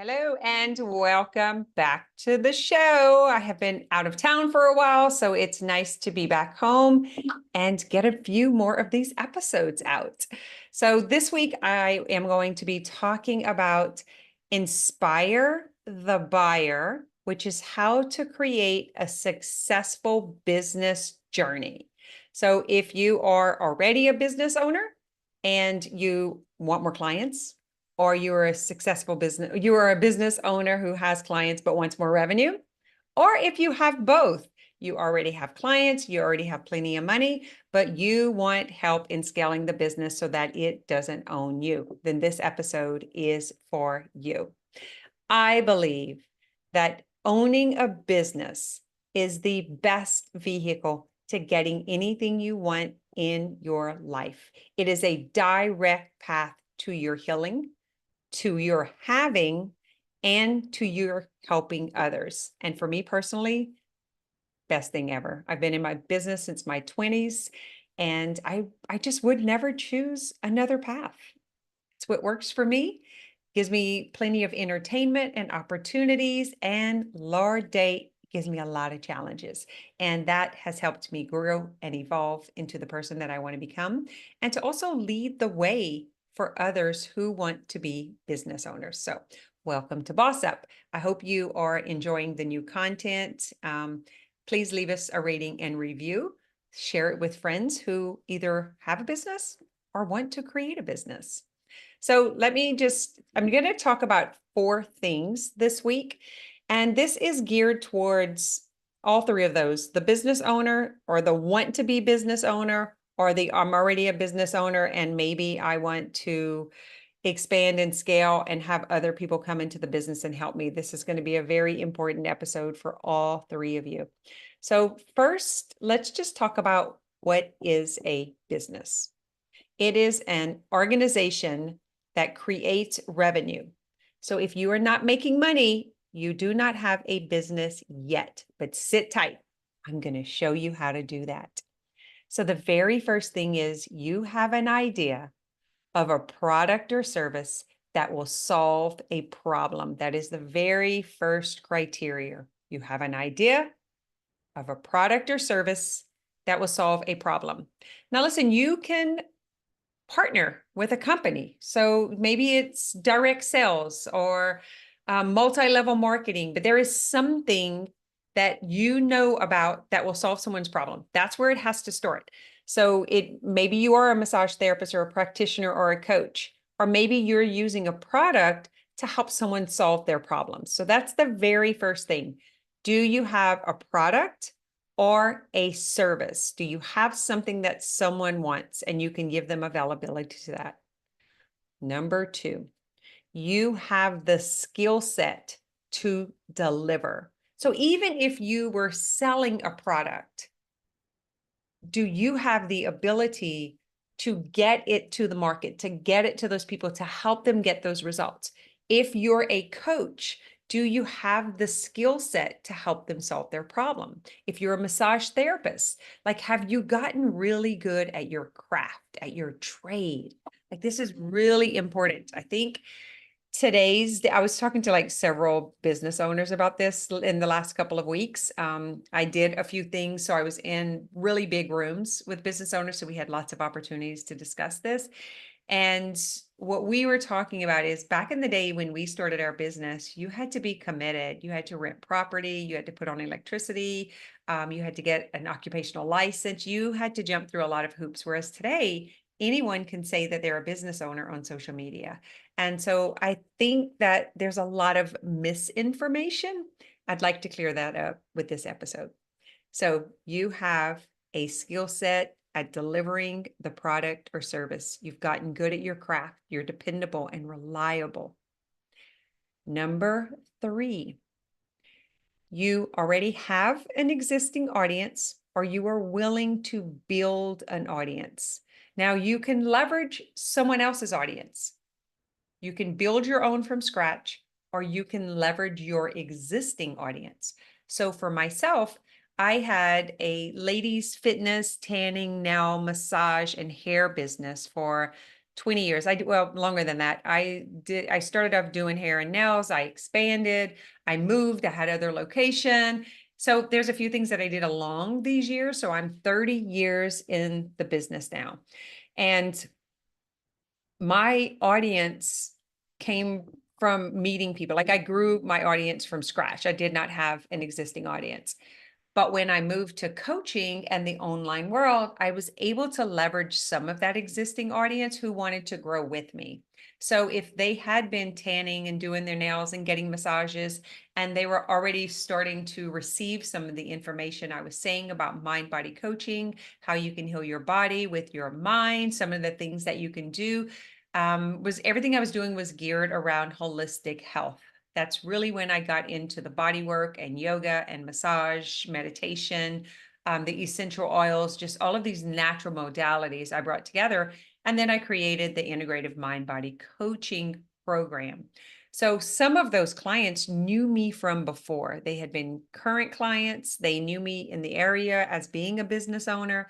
Hello and welcome back to the show. I have been out of town for a while, so it's nice to be back home and get a few more of these episodes out. So this week I am going to be talking about Inspire the Buyer, which is how to create a successful business journey. So if you are already a business owner and you want more clients, or you're a successful business, you are a business owner who has clients but wants more revenue, or if you have both, you already have clients, you already have plenty of money, but you want help in scaling the business so that it doesn't own you, then this episode is for you. I believe that owning a business is the best vehicle to getting anything you want in your life. It is a direct path to your healing, to your having, and to your helping others. And for me personally, best thing ever. I've been in my business since my 20s, and I just would never choose another path. It's what works for me, gives me plenty of entertainment and opportunities, and Lord day gives me a lot of challenges. And that has helped me grow and evolve into the person that I want to become, and to also lead the way for others who want to be business owners. So welcome to Boss Up. I hope you are enjoying the new content. Please leave us a rating and review. Share it with friends who either have a business or want to create a business. So I'm going to talk about 4 things this week. And this is geared towards all 3 of those, the business owner or the want to be business owner, or the I'm already a business owner and maybe I want to expand and scale and have other people come into the business and help me. This is going to be a very important episode for all 3 of you. So first, let's just talk about what is a business. It is an organization that creates revenue. So if you are not making money, you do not have a business yet, but sit tight. I'm going to show you how to do that. So the very first thing is you have an idea of a product or service that will solve a problem. That is the very first criteria. You have an idea of a product or service that will solve a problem. Now, listen, you can partner with a company. So maybe it's direct sales or multi-level marketing, but there is something that you know about that will solve someone's problem. That's where it has to start. So maybe you are a massage therapist or a practitioner or a coach, or maybe you're using a product to help someone solve their problems. So that's the very first thing. Do you have a product or a service? Do you have something that someone wants and you can give them availability to that? Number 2, you have the skill set to deliver. So even if you were selling a product, do you have the ability to get it to the market, to get it to those people, to help them get those results? If you're a coach, do you have the skill set to help them solve their problem? If you're a massage therapist, like, have you gotten really good at your craft, at your trade? Like, this is really important. I think I was talking to like several business owners about this in the last couple of weeks. I did a few things. So I was in really big rooms with business owners. So we had lots of opportunities to discuss this. And what we were talking about is back in the day when we started our business, you had to be committed. You had to rent property, you had to put on electricity, you had to get an occupational license, you had to jump through a lot of hoops. Whereas today, anyone can say that they're a business owner on social media. And so I think that there's a lot of misinformation. I'd like to clear that up with this episode. So you have a skill set at delivering the product or service. You've gotten good at your craft. You're dependable and reliable. Number 3, you already have an existing audience or you are willing to build an audience. Now you can leverage someone else's audience. You can build your own from scratch, or you can leverage your existing audience. So for myself, I had a ladies fitness, tanning, nail, massage, and hair business for 20 years. Well, longer than that. I started off doing hair and nails. I expanded, I moved, I had other location. So there's a few things that I did along these years. So I'm 30 years in the business now. And my audience came from meeting people. Like I grew my audience from scratch. I did not have an existing audience. But when I moved to coaching and the online world, I was able to leverage some of that existing audience who wanted to grow with me. So if they had been tanning and doing their nails and getting massages, and they were already starting to receive some of the information I was saying about mind body coaching, how you can heal your body with your mind, some of the things that you can do, was everything I was doing was geared around holistic health. That's really when I got into the body work and yoga and massage, meditation, the essential oils, just all of these natural modalities I brought together. And then I created the integrative mind body coaching program. So some of those clients knew me from before. They had been current clients. They knew me in the area as being a business owner.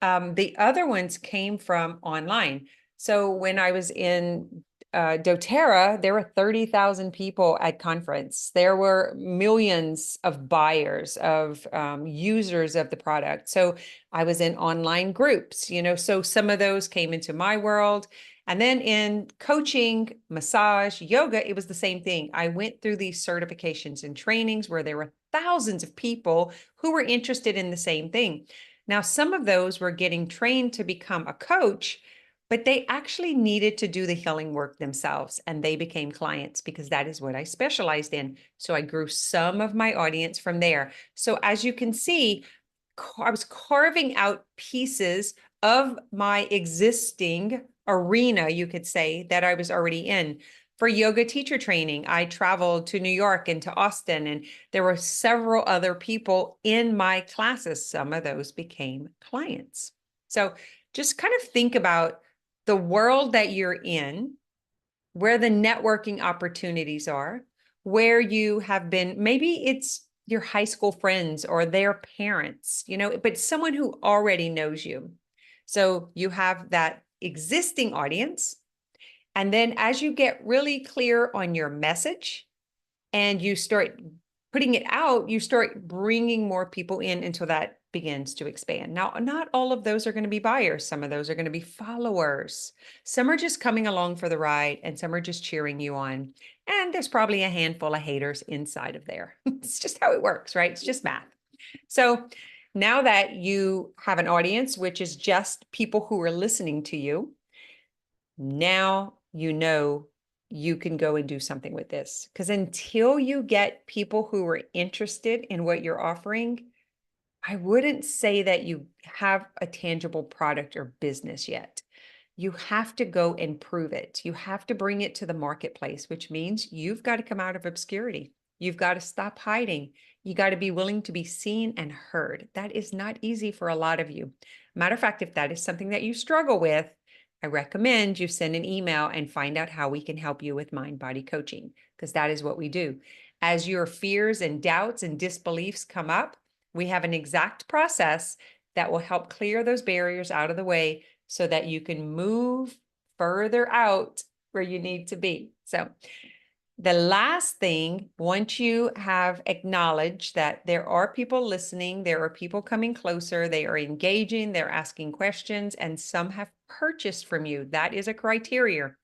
The other ones came from online. So when I was in doTERRA, there were 30,000 people at conference. There were millions of buyers, of users of the product. So I was in online groups, so some of those came into my world. And then in coaching, massage, yoga, it was the same thing. I went through these certifications and trainings where there were thousands of people who were interested in the same thing. Now, some of those were getting trained to become a coach, but they actually needed to do the healing work themselves, and they became clients because that is what I specialized in. So I grew some of my audience from there. So as you can see, I was carving out pieces of my existing arena, you could say, that I was already in. For yoga teacher training, I traveled to New York and to Austin, and there were several other people in my classes. Some of those became clients. So just kind of think about the world that you're in, where the networking opportunities are, where you have been, maybe it's your high school friends or their parents, but someone who already knows you. So you have that existing audience. And then as you get really clear on your message and you start putting it out, you start bringing more people in until that begins to expand. Now, not all of those are going to be buyers. Some of those are going to be followers. Some are just coming along for the ride, and some are just cheering you on. And there's probably a handful of haters inside of there. It's just how it works, right? It's just math. So now that you have an audience, which is just people who are listening to you, now you can go and do something with this. Because until you get people who are interested in what you're offering, I wouldn't say that you have a tangible product or business yet. You have to go and prove it. You have to bring it to the marketplace, which means you've got to come out of obscurity. You've got to stop hiding. You got to be willing to be seen and heard. That is not easy for a lot of you. Matter of fact, if that is something that you struggle with, I recommend you send an email and find out how we can help you with mind body coaching, because that is what we do. As your fears and doubts and disbeliefs come up, we have an exact process that will help clear those barriers out of the way so that you can move further out where you need to be. So the last thing, once you have acknowledged that there are people listening, there are people coming closer, they are engaging, they're asking questions, and some have purchased from you. That is a criteria.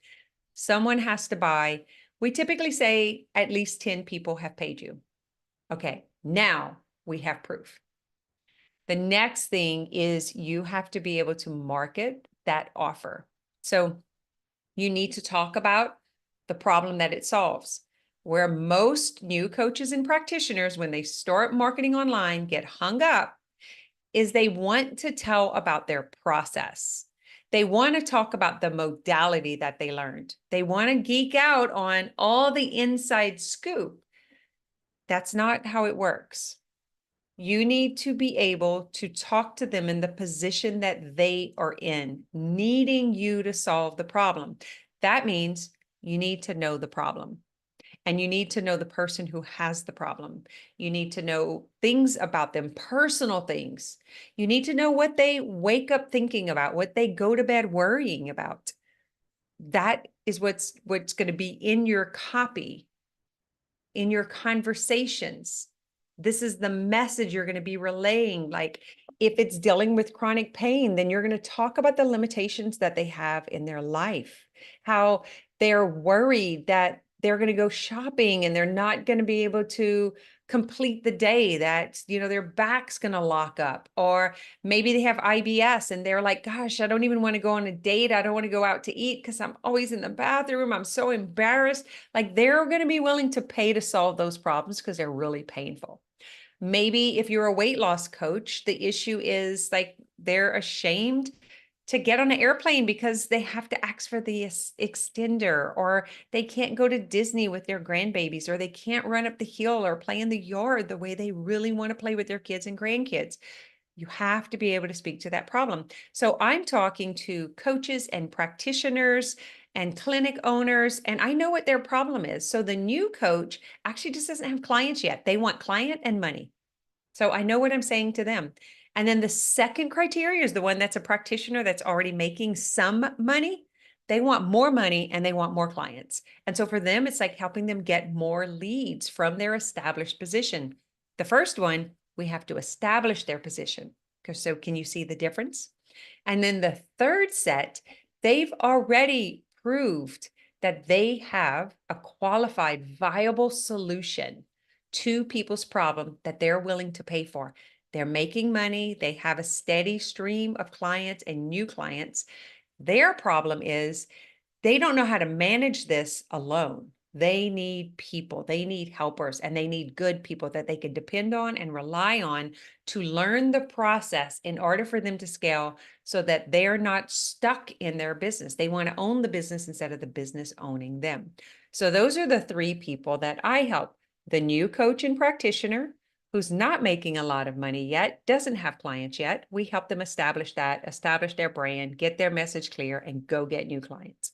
Someone has to buy. We typically say at least 10 people have paid you. Okay, now we have proof. The next thing is you have to be able to market that offer. So you need to talk about the problem that it solves. Where most new coaches and practitioners, when they start marketing online, get hung up is they want to tell about their process. They want to talk about the modality that they learned. They want to geek out on all the inside scoop. That's not how it works. You need to be able to talk to them in the position that they are in, needing you to solve the problem. That means you need to know the problem, and you need to know the person who has the problem. You need to know things about them, personal things. You need to know what they wake up thinking about, what they go to bed worrying about. that is what's going to be in your copy, in your conversations. This is the message you're going to be relaying. Like if it's dealing with chronic pain, then you're going to talk about the limitations that they have in their life, how they're worried that they're going to go shopping and they're not going to be able to complete the day, that, their back's going to lock up, or maybe they have IBS and they're like, gosh, I don't even want to go on a date. I don't want to go out to eat because I'm always in the bathroom. I'm so embarrassed. Like they're going to be willing to pay to solve those problems because they're really painful. Maybe if you're a weight loss coach, the issue is like they're ashamed to get on an airplane because they have to ask for the extender, or they can't go to Disney with their grandbabies, or they can't run up the hill or play in the yard the way they really want to play with their kids and grandkids. You have to be able to speak to that problem. So I'm talking to coaches and practitioners and clinic owners, and I know what their problem is. So the new coach actually just doesn't have clients yet. They want client and money. So I know what I'm saying to them. And then the second criteria is the one that's a practitioner that's already making some money. They want more money and they want more clients. And so for them, it's like helping them get more leads from their established position. The first one, we have to establish their position. So can you see the difference? And then the third set, they've already proved that they have a qualified, viable solution to people's problem that they're willing to pay for. They're making money. They have a steady stream of clients and new clients. Their problem is they don't know how to manage this alone. They need people, they need helpers, and they need good people that they can depend on and rely on to learn the process in order for them to scale so that they're not stuck in their business. They want to own the business instead of the business owning them. So those are the three people that I help. The new coach and practitioner who's not making a lot of money yet, doesn't have clients yet. We help them establish that, establish their brand, get their message clear, and go get new clients.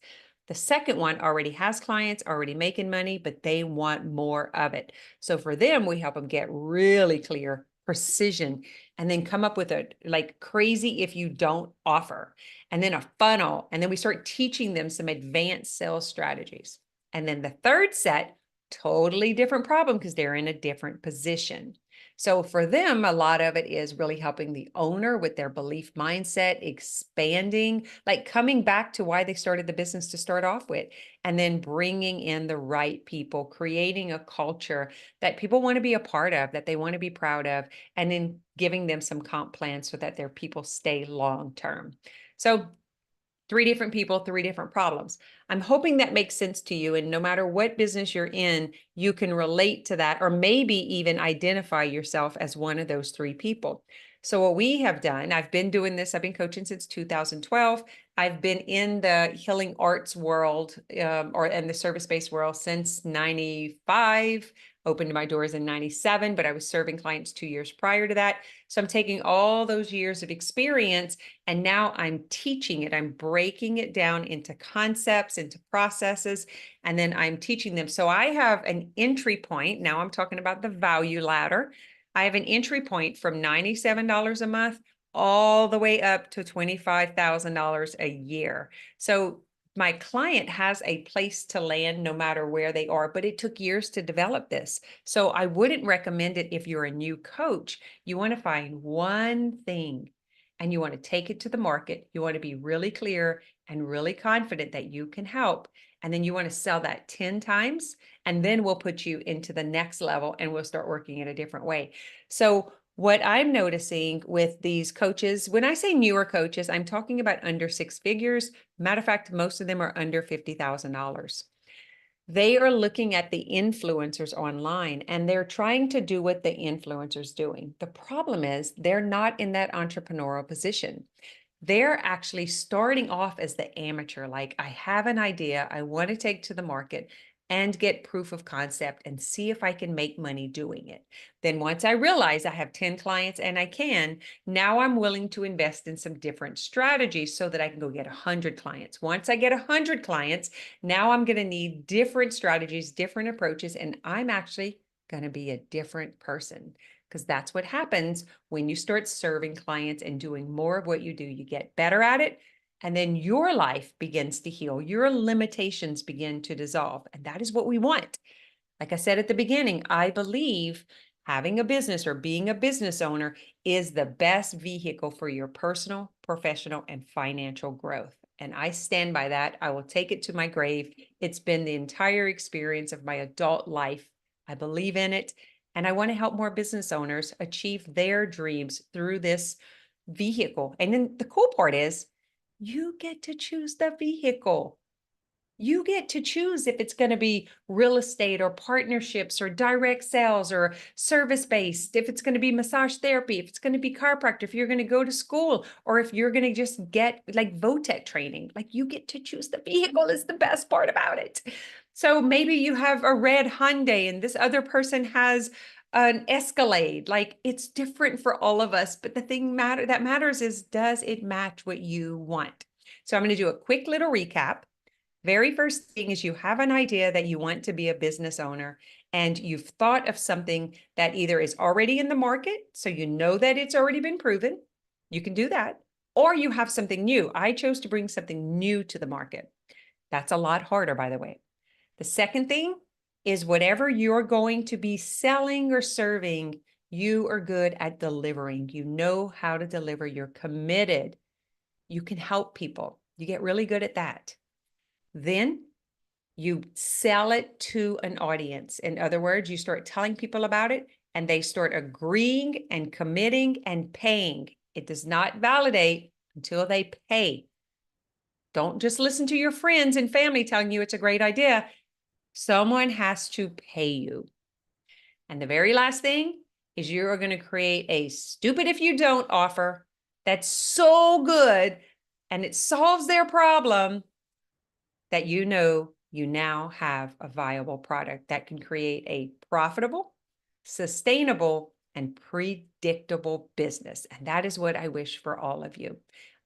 The second one already has clients, already making money, but they want more of it. So for them, we help them get really clear, precision, and then come up with a like crazy if you don't offer, and then a funnel. And then we start teaching them some advanced sales strategies. And then the third set, totally different problem because they're in a different position. So for them, a lot of it is really helping the owner with their belief mindset, expanding, like coming back to why they started the business to start off with, and then bringing in the right people, creating a culture that people want to be a part of, that they want to be proud of, and then giving them some comp plans so that their people stay long term. So 3 different people, 3 different problems. I'm hoping that makes sense to you. And no matter what business you're in, you can relate to that, or maybe even identify yourself as one of those 3 people. So what we have done, I've been doing this, I've been coaching since 2012. I've been in the healing arts world or in the service-based world since 95. Opened my doors in 97, but I was serving clients 2 years prior to that. So I'm taking all those years of experience and now I'm teaching it. I'm breaking it down into concepts, into processes, and then I'm teaching them. So I have an entry point. Now I'm talking about the value ladder. I have an entry point from $97 a month all the way up to $25,000 a year. So my client has a place to land no matter where they are, but it took years to develop this. So I wouldn't recommend it if you're a new coach. You want to find one thing and you want to take it to the market. You want to be really clear and really confident that you can help. And then you want to sell that 10 times, and then we'll put you into the next level and we'll start working in a different way. So what I'm noticing with these coaches, when I say newer coaches, I'm talking about under 6 figures. Matter of fact, most of them are under $50,000. They are looking at the influencers online and they're trying to do what the influencers doing. The problem is they're not in that entrepreneurial position. They're actually starting off as the amateur, like I have an idea I want to take to the market and get proof of concept and see if I can make money doing it. Then once I realize I have 10 clients and I can, now I'm willing to invest in some different strategies so that I can go get 100 clients. Once I get 100 clients, now I'm going to need different strategies, different approaches, and I'm actually going to be a different person. Because that's what happens when you start serving clients and doing more of what you do. You get better at it, And then your life begins to heal. Your limitations begin to dissolve. And that is what we want. Like I said at the beginning, I believe having a business or being a business owner is the best vehicle for your personal, professional, and financial growth. And I stand by that. I will take it to my grave. It's been the entire experience of my adult life. I believe in it. And I want to help more business owners achieve their dreams through this vehicle. And then the cool part is you get to choose the vehicle. You get to choose if it's going to be real estate or partnerships or direct sales or service based, if it's going to be massage therapy, if it's going to be chiropractor, if you're going to go to school, or if you're going to just get like VOTEC training. Like you get to choose the vehicle is the best part about it. So maybe you have a red Hyundai and this other person has an Escalade. Like it's different for all of us, but the thing that matters is, does it match what you want? So I'm going to do a quick little recap. Very first thing is you have an idea that you want to be a business owner and you've thought of something that either is already in the market, so you know that it's already been proven, you can do that, or you have something new. I chose to bring something new to the market. That's a lot harder, by the way. The second thing is whatever you're going to be selling or serving, you are good at delivering. You know how to deliver. You're committed. You can help people. You get really good at that. Then you sell it to an audience. In other words, you start telling people about it and they start agreeing and committing and paying. It does not validate until they pay. Don't just listen to your friends and family telling you it's a great idea. Someone has to pay you. And the very last thing is you're going to create a stupid if you don't offer that's so good and it solves their problem that you know you now have a viable product that can create a profitable, sustainable, and predictable business. And that is what I wish for all of you.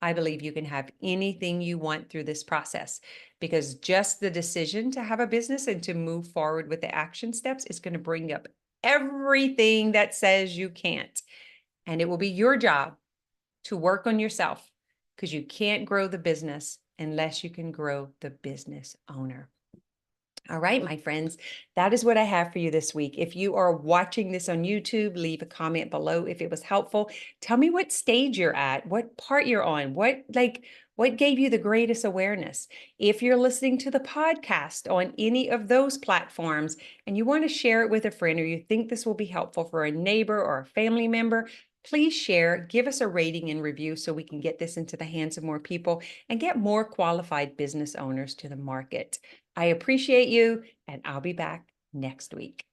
I believe you can have anything you want through this process because just the decision to have a business and to move forward with the action steps is going to bring up everything that says you can't. And it will be your job to work on yourself because you can't grow the business unless you can grow the business owner. All right, my friends, that is what I have for you this week. If you are watching this on YouTube, leave a comment below if it was helpful. Tell me what stage you're at, what part you're on, what gave you the greatest awareness. If you're listening to the podcast on any of those platforms and you want to share it with a friend or you think this will be helpful for a neighbor or a family member, please share, give us a rating and review so we can get this into the hands of more people and get more qualified business owners to the market. I appreciate you, and I'll be back next week.